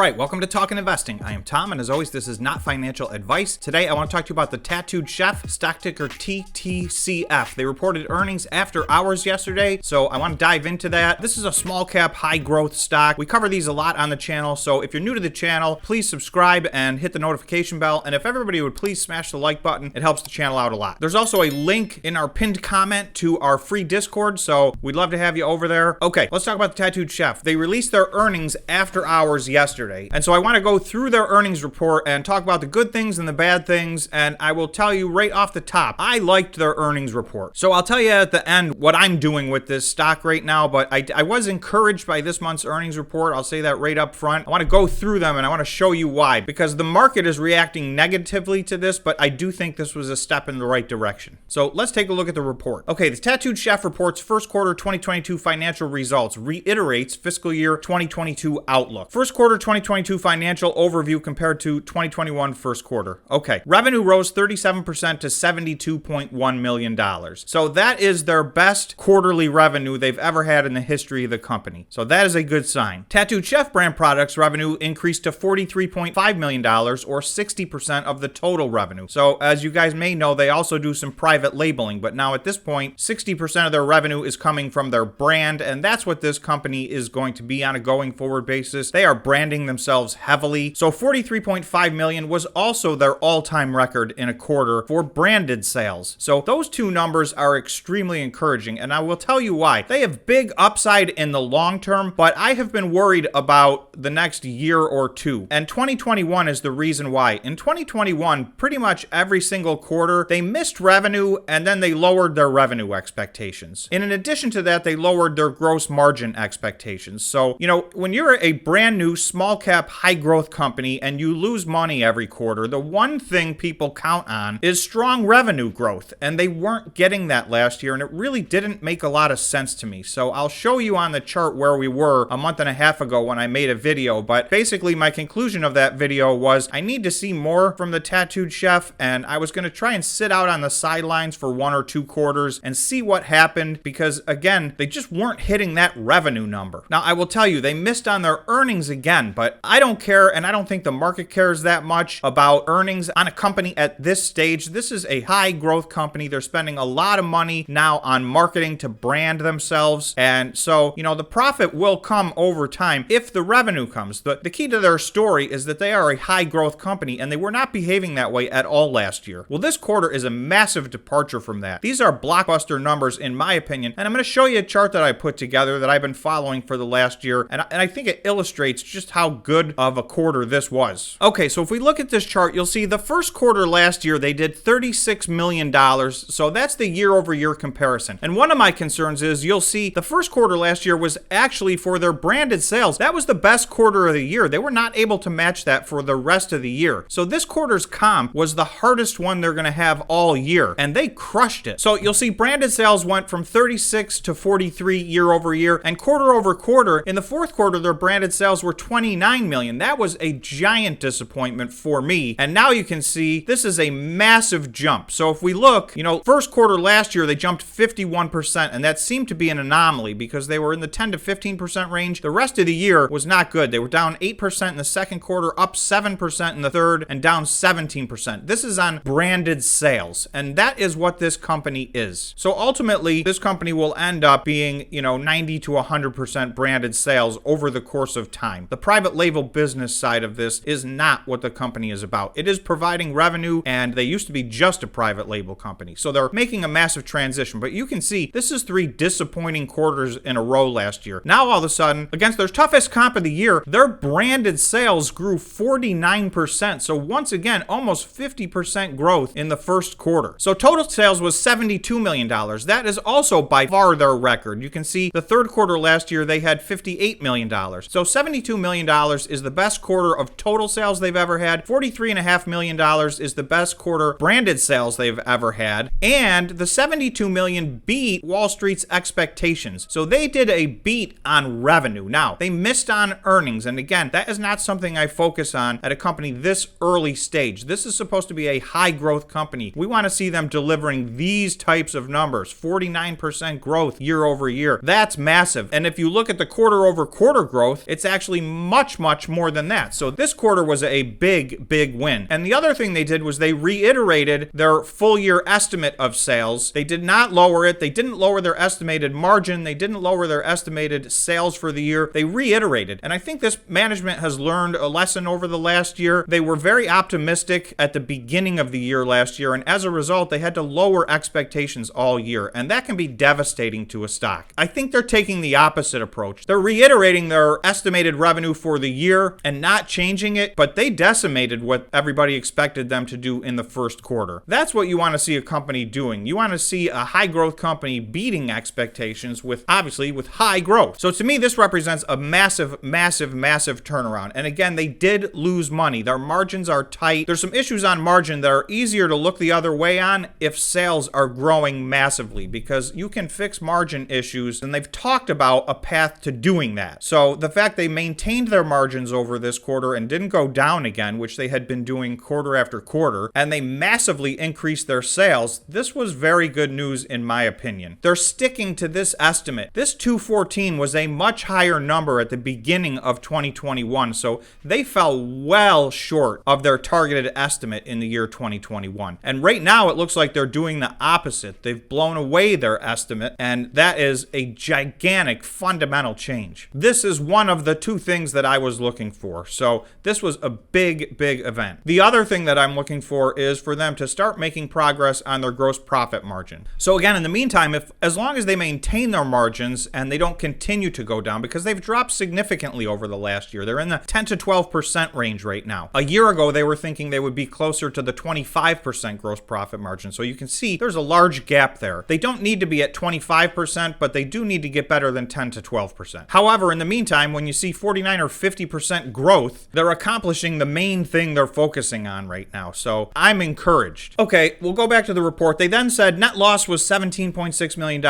right, welcome to Talkin' Investing. I am Tom, and as always, this is not financial advice. Today, I want to talk to you about the Tattooed Chef, stock ticker TTCF. They reported earnings after hours yesterday, so I want to dive into that. This is a small cap, high growth stock. We cover these a lot on the channel, so if you're new to the channel, please subscribe and hit the notification bell. And if everybody would please smash the like button, it helps the channel out a lot. There's also a link in our pinned comment to our free Discord, so we'd love to have you over there. Okay, let's talk about the Tattooed Chef. They released their earnings after hours yesterday. And so I want to go through their earnings report and talk about the good things and the bad things. And I will tell you right off the top, I liked their earnings report. So I'll tell you at the end what I'm doing with this stock right now, but I was encouraged by this month's earnings report. I'll say that right up front. I want to go through them and I want to show you why, because the market is reacting negatively to this, but I do think this was a step in the right direction. So let's take a look at the report. Okay, the Tattooed Chef reports first quarter 2022 financial results, reiterates fiscal year 2022 outlook. First quarter 2022 financial overview compared to 2021 first quarter. Okay, revenue rose 37% to $72.1 million. So that is their best quarterly revenue they've ever had in the history of the company. So that is a good sign. Tattooed Chef brand products revenue increased to $43.5 million, or 60% of the total revenue. So as you guys may know, they also do some private labeling, but now at this point, 60% of their revenue is coming from their brand, and that's what this company is going to be on a going forward basis. They are branding themselves heavily. So $43.5 million was also their all-time record in a quarter for branded sales. So those two numbers are extremely encouraging, and I will tell you why. They have big upside in the long term, but I have been worried about the next year or two. And 2021 is the reason why. In 2021, pretty much every single quarter, they missed revenue and then they lowered their revenue expectations. And in addition to that, they lowered their gross margin expectations. So, when you're a brand new small cap high growth company and you lose money every quarter, the one thing people count on is strong revenue growth. And they weren't getting that last year, and it really didn't make a lot of sense to me. So I'll show you on the chart where we were a month and a half ago when I made a video, but basically my conclusion of that video was I need to see more from the Tattooed Chef, and I was going to try and sit out on the sidelines for 1 or 2 quarters and see what happened, because again, they just weren't hitting that revenue number. Now I will tell you, they missed on their earnings again, but I don't care, and I don't think the market cares that much about earnings on a company at this stage. This is a high growth company. They're spending a lot of money now on marketing to brand themselves, and so the profit will come over time if the revenue comes. The key to their story is that they are a high growth company, and they were not behaving that way at all last year. Well, this quarter is a massive departure from that. These are blockbuster numbers in my opinion, and I'm going to show you a chart that I put together that I've been following for the last year, and I think it illustrates just how good of a quarter this was. Okay, so if we look at this chart, you'll see the first quarter last year, they did $36 million. So that's the year-over-year comparison. And one of my concerns is you'll see the first quarter last year was actually for their branded sales. That was the best quarter of the year. They were not able to match that for the rest of the year. So this quarter's comp was the hardest one they're going to have all year, and they crushed it. So you'll see branded sales went from 36 to 43 year over year, and quarter over quarter, in the fourth quarter, their branded sales were $29 million. That was a giant disappointment for me. And now you can see this is a massive jump. So if we look, first quarter last year, they jumped 51%, and that seemed to be an anomaly because they were in the 10 to 15% range. The rest of the year was not good. They were down 8% in the second quarter, up 7% in the third, and down 17%. This is on branded sales, and that is what this company is. So ultimately, this company will end up being, 90 to 100% branded sales over the course of time. The private label business side of this is not what the company is about. It is providing revenue, and they used to be just a private label company. So they're making a massive transition, but you can see this is 3 disappointing quarters in a row last year. Now all of a sudden, against their toughest comp of the year, their branded sales grew 49%. So once again, almost 50% growth in the first quarter. So total sales was $72 million. That is also by far their record. You can see the third quarter last year, they had $58 million. So $72 million is the best quarter of total sales they've ever had. $43.5 million is the best quarter branded sales they've ever had. And the $72 million beat Wall Street's expectations. So they did a beat on revenue. Now, they missed on earnings. And again, that is not something I focus on at a company this early stage. This is supposed to be a high growth company. We want to see them delivering these types of numbers, 49% growth year over year. That's massive. And if you look at the quarter over quarter growth, it's actually much much more than that. So this quarter was a big win. And the other thing they did was they reiterated their full year estimate of sales. They did not lower it. They didn't lower their estimated margin. They didn't lower their estimated sales for the year. They reiterated. And I think this management has learned a lesson over the last year. They were very optimistic at the beginning of the year last year, and as a result, they had to lower expectations all year, and that can be devastating to a stock. I think they're taking the opposite approach. They're reiterating their estimated revenue for the year and not changing it, but they decimated what everybody expected them to do in the first quarter. That's what you want to see a company doing. You want to see a high growth company beating expectations with high growth. So to me, this represents a massive turnaround. And again, they did lose money. Their margins are tight. There's some issues on margin that are easier to look the other way on if sales are growing massively, because you can fix margin issues, and they've talked about a path to doing that. So the fact they maintained their margins over this quarter and didn't go down again, which they had been doing quarter after quarter, and they massively increased their sales, this was very good news in my opinion. They're sticking to this estimate. This 214 was a much higher number at the beginning of 2021, so they fell well short of their targeted estimate in the year 2021. And right now it looks like they're doing the opposite. They've blown away their estimate, and that is a gigantic fundamental change. This is one of the two things that I was looking for. So this was a big event. The other thing that I'm looking for is for them to start making progress on their gross profit margin. So again, in the meantime, as long as they maintain their margins and they don't continue to go down, because they've dropped significantly over the last year. They're in the 10 to 12% range right now. A year ago, they were thinking they would be closer to the 25% gross profit margin. So you can see there's a large gap there. They don't need to be at 25%, but they do need to get better than 10 to 12%. However, in the meantime, when you see 49 or 50% growth, they're accomplishing the main thing they're focusing on right now. So I'm encouraged. Okay, we'll go back to the report. They then said net loss was $17.6 million,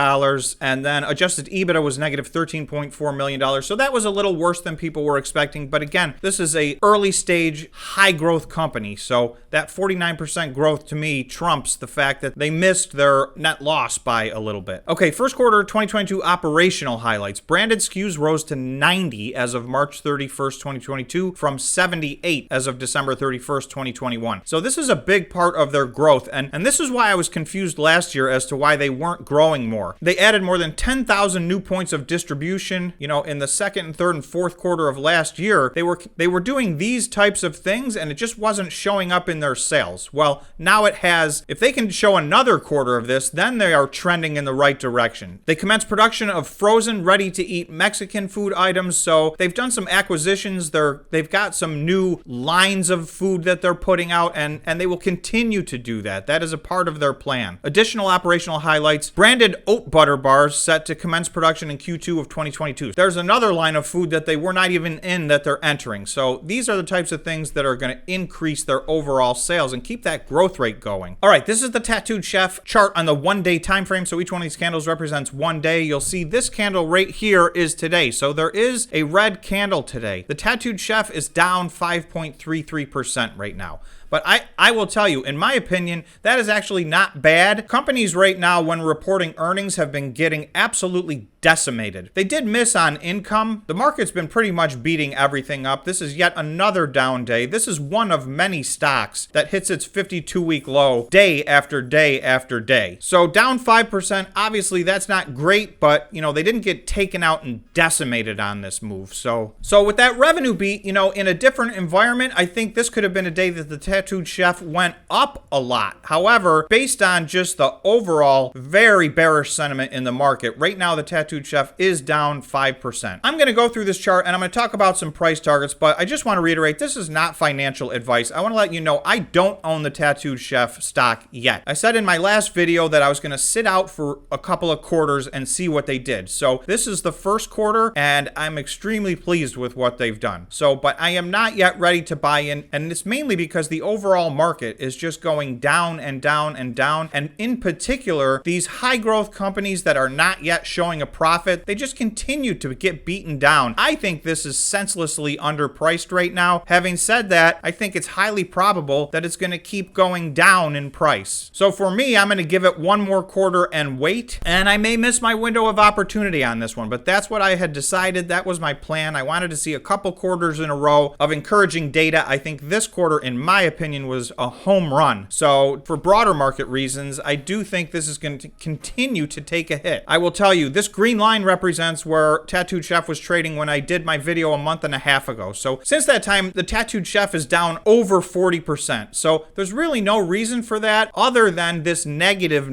and then adjusted EBITDA was negative $13.4 million. So that was a little worse than people were expecting. But again, this is a early stage, high growth company. So that 49% growth to me trumps the fact that they missed their net loss by a little bit. Okay, first quarter 2022 operational highlights. Branded SKUs rose to 90 as of March 31st, 2022 from 78 as of December 31st, 2021. So this is a big part of their growth. And this is why I was confused last year as to why they weren't growing more. They added more than 10,000 new points of distribution, in the second and third and fourth quarter of last year. They were doing these types of things, and it just wasn't showing up in their sales. Well, now it has. If they can show another quarter of this, then they are trending in the right direction. They commenced production of frozen, ready-to-eat Mexican food items, so they've done some acquisitions. They've got some new lines of food that they're putting out, and they will continue to do that. That is a part of their plan. Additional operational highlights. Branded oat butter bars set to commence production in Q2 of 2022. There's another line of food that they were not even in that they're entering. So these are the types of things that are going to increase their overall sales and keep that growth rate going. All right, this is the Tattooed Chef chart on the 1 day time frame. So each one of these candles represents 1 day. You'll see this candle right here is today. So there is a red candle today. The Tattooed Chef is down 5.33% right now. But I will tell you, in my opinion, that is actually not bad. Companies right now, when reporting earnings, have been getting absolutely decimated. They did miss on income. The market's been pretty much beating everything up. This is yet another down day. This is one of many stocks that hits its 52-week low day after day after day. So down 5%, obviously that's not great, but they didn't get taken out and decimated on this move. So with that revenue beat, in a different environment, I think this could have been a day that the Tattooed Chef went up a lot. However, based on just the overall very bearish sentiment in the market, right now the Tattooed Chef is down 5%. I'm going to go through this chart and I'm going to talk about some price targets, but I just want to reiterate, this is not financial advice. I want to let you know I don't own the Tattooed Chef stock yet. I said in my last video that I was going to sit out for a couple of quarters and see what they did. So this is the first quarter and I'm extremely pleased with what they've done. But I am not yet ready to buy in, and it's mainly because the overall market is just going down and down and down. And in particular, these high growth companies that are not yet showing a profit, they just continue to get beaten down. I think this is senselessly underpriced right now. Having said that, I think it's highly probable that it's going to keep going down in price. So for me, I'm going to give it one more quarter and wait, and I may miss my window of opportunity on this one, but that's what I had decided. That was my plan. I wanted to see see a couple quarters in a row of encouraging data. I think this quarter, in my opinion, was a home run. So for broader market reasons, I do think this is going to continue to take a hit. I will tell you, this green line represents where Tattooed Chef was trading when I did my video a month and a half ago. So since that time, the Tattooed Chef is down over 40%. So there's really no reason for that other than this negative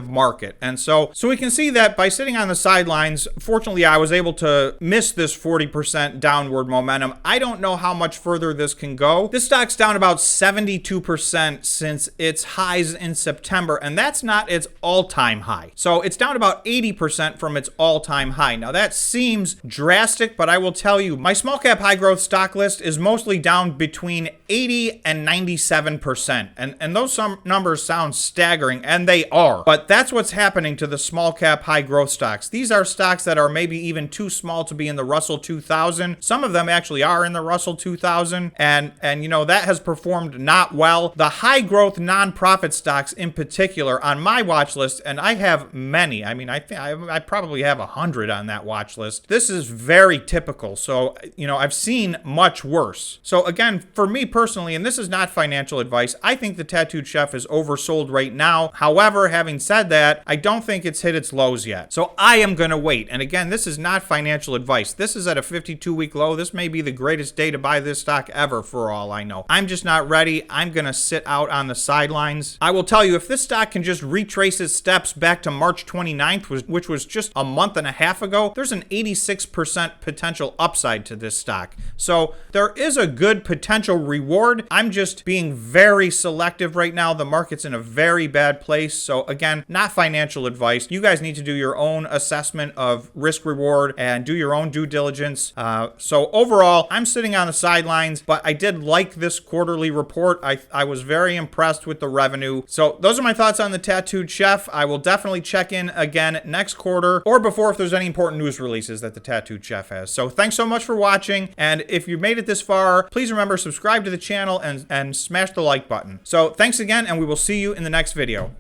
market. And so we can see that by sitting on the sidelines, fortunately, I was able to miss this 40% downward momentum. I don't know how much further this can go. This stock's down about 72% since its highs in September, and that's not its all-time high. So it's down about 80% from its all-time high. Now that seems drastic, but I will tell you, my small cap high growth stock list is mostly down between 80 and 97%. And those numbers sound staggering, and they are. But that's what's happening to the small cap high growth stocks. These are stocks that are maybe even too small to be in the Russell 2000. Some of them actually are in the Russell 2000, and you know, that has performed not well. The high growth nonprofit stocks in particular on my watch list, and I have many. I mean, I probably have 100 on that watch list. This is very typical. So, you know, I've seen much worse. So again, for me personally, and this is not financial advice, I think the Tattooed Chef is oversold right now. However, having said that, I don't think it's hit its lows yet. So I am going to wait. And again, this is not financial advice. This is at a 52-week low. This may be the greatest day to buy this stock ever for all I know. I'm just not ready. I'm going to sit out on the sidelines. I will tell you, if this stock can just retrace its steps back to March 29th, which was just a month and a half ago, there's an 86% potential upside to this stock. So there is a good potential reward. I'm just being very selective right now. The market's in a very bad place. So again, not financial advice. You guys need to do your own assessment of risk reward and do your own due diligence. So overall, I'm sitting on the sidelines, but I did like this quarterly report. I was very impressed with the revenue. So those are my thoughts on the Tattooed Chef. I will definitely check in again next quarter or before if there's any important news releases that the Tattooed Chef has. So thanks so much for watching. And if you made it this far, please remember, subscribe to the channel and smash the like button. So thanks again, and we will see you in the next video.